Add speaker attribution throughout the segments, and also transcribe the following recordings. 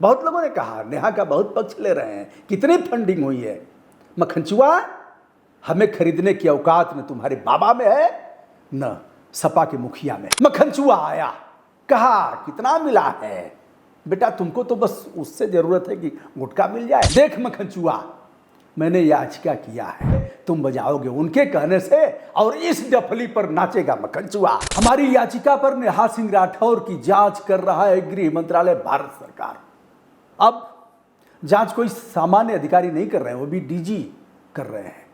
Speaker 1: बहुत लोगों ने कहा नेहा का बहुत पक्ष ले रहे हैं, कितनी फंडिंग हुई है। मक्खनचुआ, हमें खरीदने की औकात न तुम्हारे बाबा में है न सपा के मुखिया में। मक्खनचुआ आया, कहा कितना मिला है बेटा, तुमको तो बस उससे जरूरत है कि गुटखा मिल जाए। देख मक्खनचुआ, मैंने याचिका किया है, तुम बजाओगे उनके कहने से और इस डफली पर नाचेगा मक्खनचुआ। हमारी याचिका पर नेहा सिंह राठौर की जांच कर रहा है गृह मंत्रालय भारत सरकार। अब जांच कोई सामान्य अधिकारी नहीं कर रहे हैं, वो भी डीजी कर रहे हैं,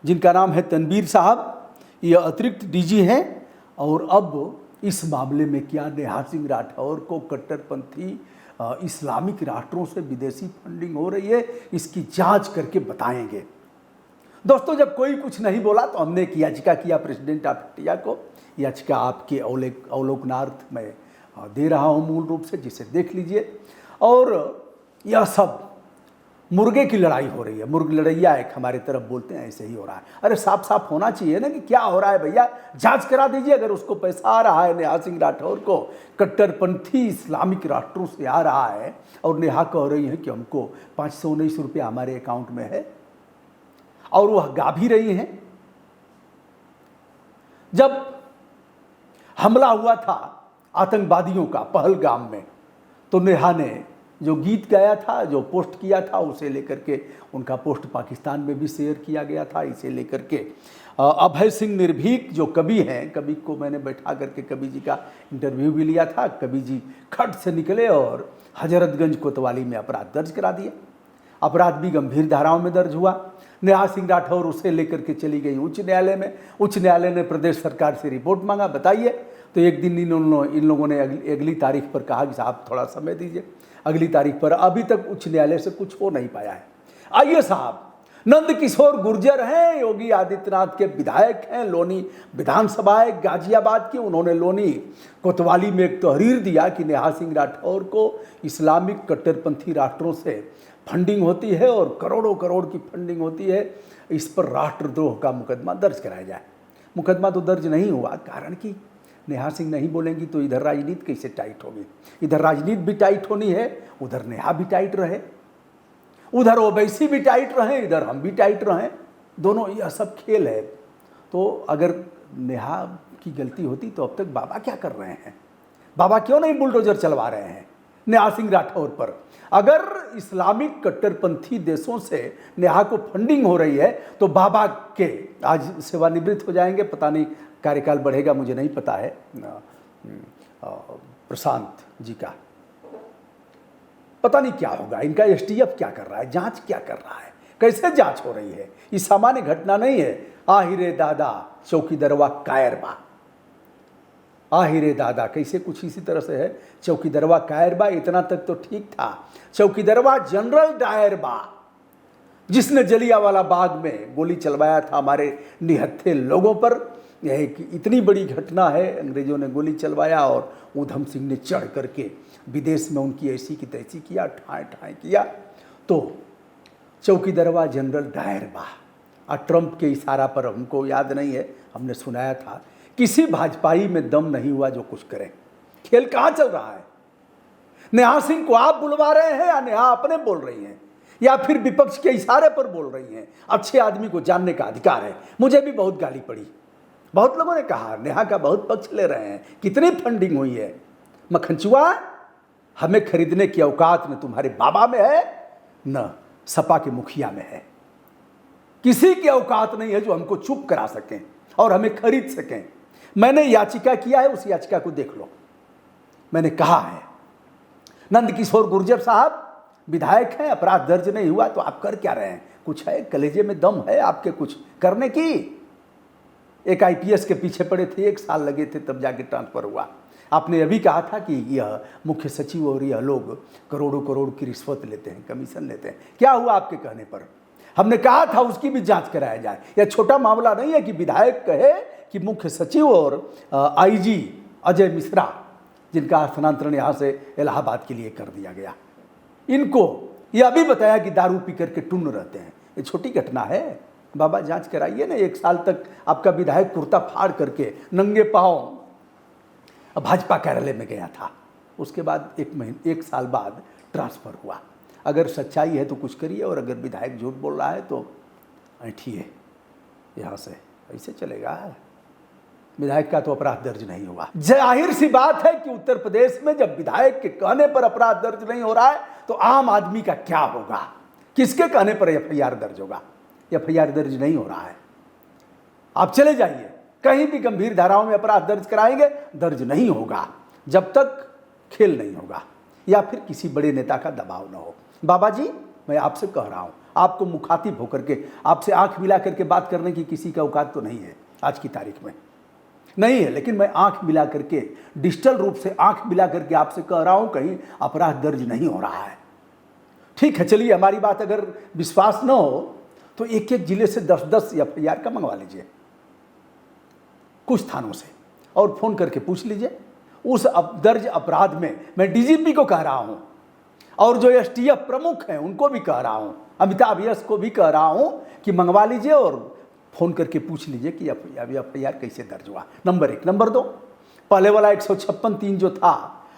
Speaker 1: जिनका नाम है तनवीर साहब। ये अतिरिक्त डीजी हैं और अब इस मामले में क्या नेहा सिंह राठौर को कट्टरपंथी इस्लामिक राष्ट्रों से विदेशी फंडिंग हो रही है, इसकी जांच करके बताएंगे। दोस्तों, जब कोई कुछ नहीं बोला तो हमने एक याचिका किया प्रेसिडेंट ऑफ इंडिया को। याचिका आपके अवलोकनार्थ में दे रहा हूँ मूल रूप से, जिसे देख लीजिए। और यह सब मुर्गे की लड़ाई हो रही है, मुर्ग लड़ैया एक हमारे तरफ बोलते हैं, ऐसे ही हो रहा है। अरे साफ साफ होना चाहिए ना कि क्या हो रहा है भैया, जांच करा दीजिए। अगर उसको पैसा आ रहा है नेहा सिंह राठौर को कट्टरपंथी इस्लामिक राष्ट्रों से आ रहा है और नेहा कह रही है कि हमको 519 रुपया हमारे अकाउंट में है, और वह गा भी रही हैं। जब हमला हुआ था आतंकवादियों का पहलगाम में, तो नेहा ने जो गीत गाया था, जो पोस्ट किया था, उसे लेकर के उनका पोस्ट पाकिस्तान में भी शेयर किया गया था। इसे लेकर के अभय सिंह निर्भीक जो कवि हैं, कवि को मैंने बैठा करके कवि जी का इंटरव्यू भी लिया था। कवि जी खट से निकले और हजरतगंज कोतवाली में अपराध दर्ज करा दिया। अपराध भी गंभीर धाराओं में दर्ज हुआ। नेहा सिंह राठौर उसे लेकर के चली गई उच्च न्यायालय में। उच्च न्यायालय ने प्रदेश सरकार से रिपोर्ट मांगा, बताइए। तो एक दिन इन लोगों ने अगली तारीख पर कहा कि साहब थोड़ा समय दीजिए, अगली तारीख पर। अभी तक उच्च न्यायालय से कुछ हो नहीं पाया है। आइए साहब, नंदकिशोर गुर्जर हैं, योगी आदित्यनाथ के विधायक हैं, लोनी विधानसभा है गाजियाबाद की। उन्होंने लोनी कोतवाली में एक तहरीर दिया कि नेहा सिंह राठौर को इस्लामिक कट्टरपंथी राष्ट्रों से फंडिंग होती है और करोड़ों करोड़ की फंडिंग होती है, इस पर राष्ट्रद्रोह का मुकदमा दर्ज कराया जाए। मुकदमा तो दर्ज नहीं हुआ, कारण कि नेहा सिंह नहीं बोलेंगी तो इधर राजनीति कैसे टाइट होगी। इधर राजनीति भी टाइट होनी है, उधर नेहा भी टाइट रहे, उधर ओवैसी भी टाइट रहे, इधर हम भी टाइट रहें। दोनों यह सब खेल है। तो अगर नेहा की गलती होती तो अब तक बाबा क्या कर रहे हैं? बाबा क्यों नहीं बुलडोजर चलवा रहे हैं नेहा सिंह राठौर पर? अगर इस्लामिक कट्टरपंथी देशों से नेहा को फंडिंग हो रही है तो बाबा के आज सेवानिवृत्त हो जाएंगे, पता नहीं कार्यकाल बढ़ेगा, मुझे नहीं पता है, प्रशांत जी का पता नहीं क्या होगा। इनका एसटीएफ क्या कर रहा है, जांच क्या कर रहा है, कैसे जांच हो रही है? ये सामान्य घटना नहीं है। आहिरे दादा चौकीदरवा कायरबा, आहिरे दादा कैसे कुछ इसी तरह से है। चौकीदरवा कायरबा इतना तक तो ठीक था। चौकीदरवा जनरल डायरबा, जिसने जलियांवाला बाग में गोली चलवाया था हमारे निहत्थे लोगों पर। यह कि इतनी बड़ी घटना है, अंग्रेजों ने गोली चलवाया और ऊधम सिंह ने चढ़ करके विदेश में उनकी ऐसी की तैसी किया, ठाए ठाए किया। तो चौकीदरवा जनरल डायरबा, और ट्रंप के इशारा पर, हमको याद नहीं है, हमने सुनाया था, किसी भाजपाई में दम नहीं हुआ जो कुछ करे। खेल कहाँ चल रहा है? नेहा सिंह को आप बुलवा रहे हैं या नेहा अपने बोल रही हैं, या फिर विपक्ष के इशारे पर बोल रही हैं? अच्छे आदमी को जानने का अधिकार है। मुझे भी बहुत गाली पड़ी, बहुत लोगों ने कहा नेहा का बहुत पक्ष ले रहे हैं, कितनी फंडिंग हुई है। मक्खनचुआ, हमें खरीदने की औकात न तुम्हारे बाबा में है न सपा के मुखिया में है। किसी की औकात नहीं है जो हमको चुप करा सकें और हमें खरीद सकें। मैंने याचिका किया है, उस याचिका को देख लो। मैंने कहा है नंदकिशोर गुर्जर साहब विधायक हैं, अपराध दर्ज नहीं हुआ तो आप कर क्या रहे हैं? कुछ है कलेजे में दम है आपके कुछ करने की? एक आईपीएस के पीछे पड़े थे, 1 साल लगे थे, तब जाके ट्रांसफर हुआ। आपने अभी कहा था कि यह मुख्य सचिव और यह लोग करोड़ों करोड़ की रिश्वत लेते हैं, कमीशन लेते हैं। क्या हुआ आपके कहने पर? हमने कहा था उसकी भी जांच कराया जाए। यह छोटा मामला नहीं है कि विधायक कहे कि मुख्य सचिव और आईजी अजय मिश्रा, जिनका स्थानांतरण यहाँ से इलाहाबाद के लिए कर दिया गया, इनको यह भी बताया कि दारू पी करके टुन्न रहते हैं। ये छोटी घटना है। बाबा जांच कराइए ना। 1 साल तक आपका विधायक कुर्ता फाड़ करके नंगे पांव भाजपा कार्यालय में गया था। उसके बाद 1 साल बाद ट्रांसफ़र हुआ। अगर सच्चाई है तो कुछ करिए, और अगर विधायक झूठ बोल रहा है तो ऐठिए यहाँ से, ऐसे चलेगा? विधायक का तो अपराध दर्ज नहीं हुआ। जाहिर सी बात है कि उत्तर प्रदेश में जब विधायक के कहने पर अपराध दर्ज नहीं हो रहा है तो आम आदमी का क्या होगा? किसके कहने पर एफआईआर दर्ज होगा? एफआईआर दर्ज नहीं हो रहा है। आप चले जाइए, कहीं भी गंभीर धाराओं में अपराध दर्ज कराएंगे, दर्ज नहीं होगा जब तक खेल नहीं होगा या फिर किसी बड़े नेता का दबाव न हो। बाबा जी, मैं आपसे कह रहा हूं, आपको मुखातिब होकर के, आपसे आंख मिला करके बात करने की किसी का औकात तो नहीं है आज की तारीख में, नहीं है। लेकिन मैं आंख मिला करके, डिजिटल रूप से आंख मिला करके आपसे कह रहा हूं, कहीं अपराध दर्ज नहीं हो रहा है। ठीक है, चलिए, हमारी बात अगर विश्वास न हो तो एक एक जिले से 10-10 एफआईआर का मंगवा लीजिए कुछ थानों से, और फोन करके पूछ लीजिए उस दर्ज अपराध में। मैं डीजीपी को कह रहा हूं और जो एसटीएफ प्रमुख हैं उनको भी कह रहा हूं, अमिताभ यश को भी कह रहा हूं कि मंगवा लीजिए और फोन करके पूछ लीजिए कि एफआईआर कैसे दर्ज हुआ। नंबर 1। नंबर 2, पहले वाला 156(3) जो था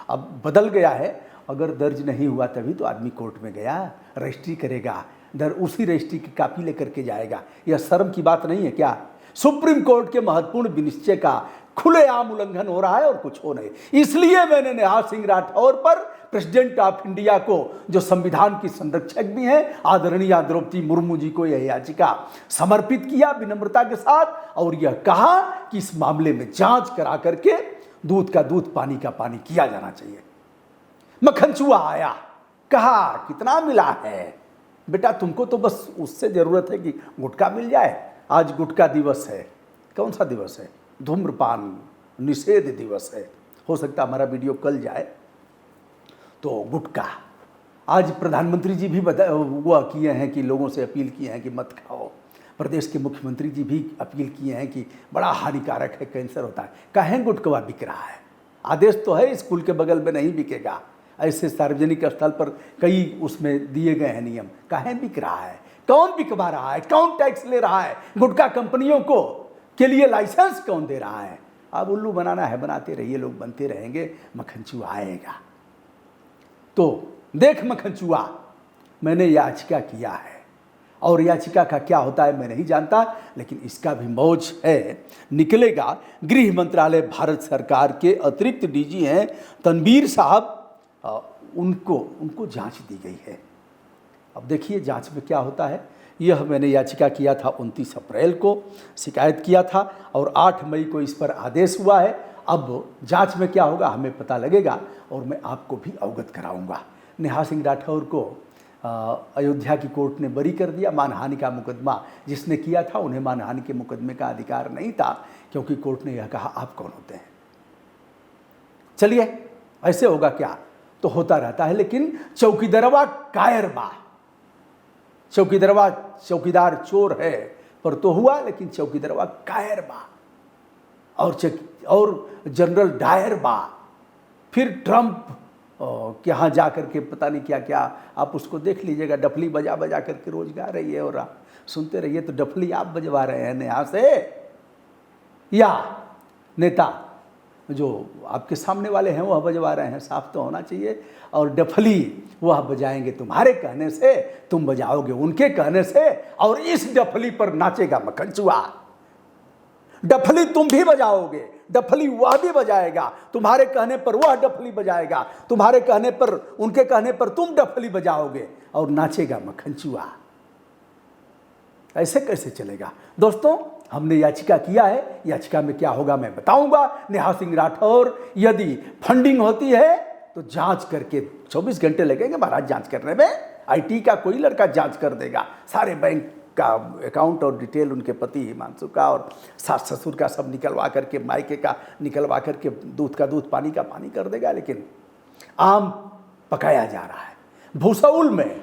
Speaker 1: अब बदल गया है। अगर दर्ज नहीं हुआ तभी तो आदमी कोर्ट में गया, रजिस्ट्री करेगा, उसी रजिस्ट्री की कापी लेकर के जाएगा। यह शर्म की बात नहीं है क्या? सुप्रीम कोर्ट के महत्वपूर्ण विनिश्चय का खुलेआम उल्लंघन हो रहा है और कुछ हो नहीं। इसलिए मैंने नेहा सिंह राठौर पर, प्रेसिडेंट ऑफ इंडिया को, जो संविधान की संरक्षक भी हैं, आदरणीय द्रौपदी मुर्मू जी को यह याचिका समर्पित किया विनम्रता के साथ, और यह कहा कि इस मामले में जांच करा करके दूध का दूध, पानी का पानी किया जाना चाहिए। मक्खनचूआ आया, कहा कितना मिला है? बेटा, तुमको तो बस उससे जरूरत है कि गुटखा मिल जाए। आज गुटखा दिवस है। कौन सा दिवस है? धूम्रपान निषेध दिवस है। हो सकता हमारा वीडियो कल जाए तो गुटखा। आज प्रधानमंत्री जी भी वो किए हैं कि लोगों से अपील किए हैं कि मत खाओ। प्रदेश के मुख्यमंत्री जी भी अपील किए हैं कि बड़ा हानिकारक है, कैंसर होता है। कहें गुटखा बिक रहा है? आदेश तो है स्कूल के बगल में नहीं बिकेगा, ऐसे सार्वजनिक स्थल पर कई उसमें दिए गए हैं नियम। कहें बिक रहा है? कौन बिकवा रहा है? कौन टैक्स ले रहा है? गुटखा कंपनियों को के लिए लाइसेंस कौन दे रहा है? अब उल्लू बनाना है, बनाते रहिए, लोग बनते रहेंगे, मक्खनचूआ आएगा। तो देख मक्खनचूआ, मैंने याचिका किया है और याचिका का क्या होता है मैं नहीं जानता, लेकिन इसका भी मौज है, निकलेगा। गृह मंत्रालय भारत सरकार के अतिरिक्त डीजी हैं तनवीर साहब, उनको जांच दी गई है। अब देखिए जांच में क्या होता है। यह मैंने याचिका किया था 29 अप्रैल को, शिकायत किया था, और 8 मई को इस पर आदेश हुआ है। अब जांच में क्या होगा हमें पता लगेगा और मैं आपको भी अवगत कराऊंगा। नेहा सिंह राठौर को अयोध्या की कोर्ट ने बरी कर दिया। मानहानि का मुकदमा जिसने किया था, उन्हें मानहानि के मुकदमे का अधिकार नहीं था, क्योंकि कोर्ट ने यह कहा आप कौन होते हैं। चलिए, ऐसे होगा क्या? तो होता रहता है। लेकिन चौकीदरवा कायर बा, चौकीदार चोर है पर तो हुआ, लेकिन चौकीदरवा कायर बा, और जनरल डायर बा। फिर ट्रंप के यहाँ जा करके पता नहीं क्या क्या, आप उसको देख लीजिएगा, डफली बजा बजा करके रोज गा रही है, और आप सुनते रहिए। तो डफली आप बजवा रहे हैं नेहा से, या नेता जो आपके सामने वाले हैं वह बजवा रहे हैं? साफ तो होना चाहिए। और डफली वह बजाएंगे तुम्हारे कहने से, तुम बजाओगे उनके कहने से, और इस डफली पर नाचेगा मक्खनचूआ। डफली तुम भी बजाओगे, डफली वह भी बजाएगा, तुम्हारे कहने पर वह डफली बजाएगा, तुम्हारे कहने पर, उनके कहने पर तुम डफली बजाओगे, और नाचेगा मक्खनचूआ। ऐसे कैसे चलेगा? दोस्तों, हमने याचिका किया है, याचिका में क्या होगा मैं बताऊंगा। नेहा सिंह राठौर, यदि फंडिंग होती है तो जांच करके, 24 घंटे लगेंगे महाराज जांच करने में। आईटी का कोई लड़का जांच कर देगा, सारे बैंक का अकाउंट और डिटेल उनके पति हिमांशु का और सास ससुर का सब निकलवा करके, मायके का निकलवा करके, दूध का दूध, पानी का पानी कर देगा। लेकिन आम पकाया जा रहा है भूसाउल में।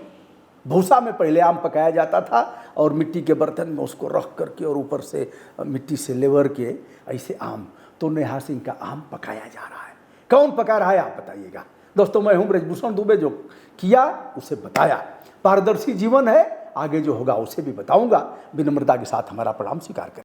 Speaker 1: भूसा में पहले आम पकाया जाता था और मिट्टी के बर्तन में उसको रख करके और ऊपर से मिट्टी से लेवर के ऐसे आम। तो नेहा सिंह का आम पकाया जा रहा है। कौन पका रहा है आप बताइएगा। दोस्तों, मैं हूं ब्रजभूषण दुबे, जो किया उसे बताया। पारदर्शी जीवन है, आगे जो होगा उसे भी बताऊंगा। विनम्रता के साथ हमारा प्रणाम स्वीकार करें।